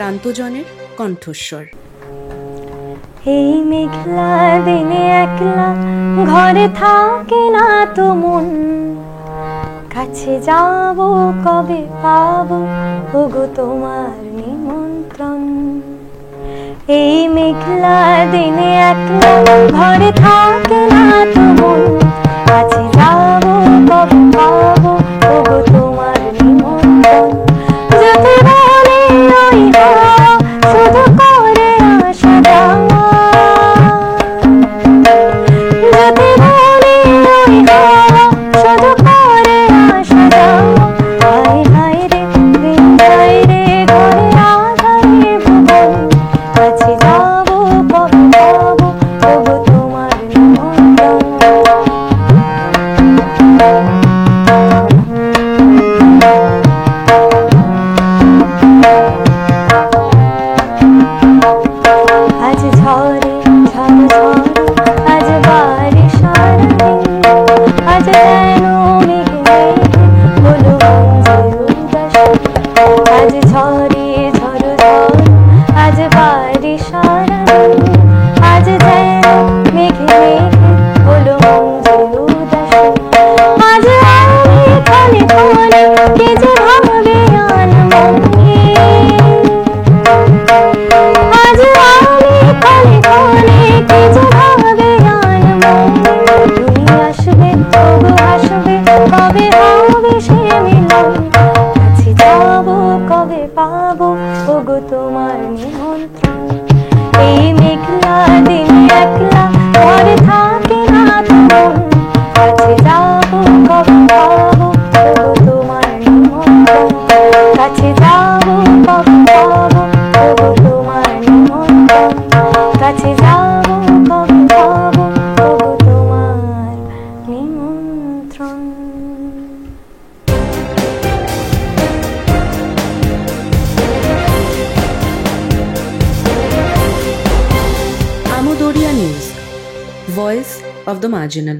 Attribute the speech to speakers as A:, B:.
A: প্রান্তজনের কণ্ঠস্বর।
B: এই মেঘলা দিনে একলা ঘরে থাকে না তো মন, কাছে যাব কবে পাবো ওগো তোমার নিমন্ত্রণ। এই মেঘলা দিনে একলা ঘরে থাকে না তো মন, কাছে যাব কবে পাবো ওগো তোমার নিমন্ত্রণ। যদি বলে ওই হাওয়া শুধু করে আসা যাওয়া, যদি বলে ওই হাওয়া শুধু করে আসা যাওয়া, হায় হায় রে দিন যায় রে ঘরে আধারে ভুবন, কাছে যাব কবে পাবো ওগো তোমার নিমন্ত্রণ। আজ ঝরে ঝড় ঝড়, আজ বারিশ সারাদিন, আজ যেন মেঘে মেঘে হলো মঞ্জুর উদাসী। আজ ঝরে ঝড় ঝড়, আজ বারিশ সারাদিন, আজ যেন মেঘে মেঘে হলো মঞ্জুর উদাসী। আজ আমি ক্ষণে ক্ষণে কে যে ভাবে আনমনে, আজ আমি ক্ষণে ক্ষণে কে যে ভাবে আনমনে। তুমি আসবে তবু হাসবে, কবে হবে সে মিলন, কাছে যাব কবে পাবো ওগো তোমার নিমন্ত্রণ। এই মেঘলা দিনে একলা ঘরে থাকে না তো মন, কাছে যাব কবে পাবো ওগো তোমার নিমন্ত্রণ। কাছে যাব কবে পাবো ওগো তোমার নিমন্ত্রণ, কাছে যাব কবে পাবো ওগো তোমার নিমন্ত্রণ।
A: Amodariya news, voice of the marginal.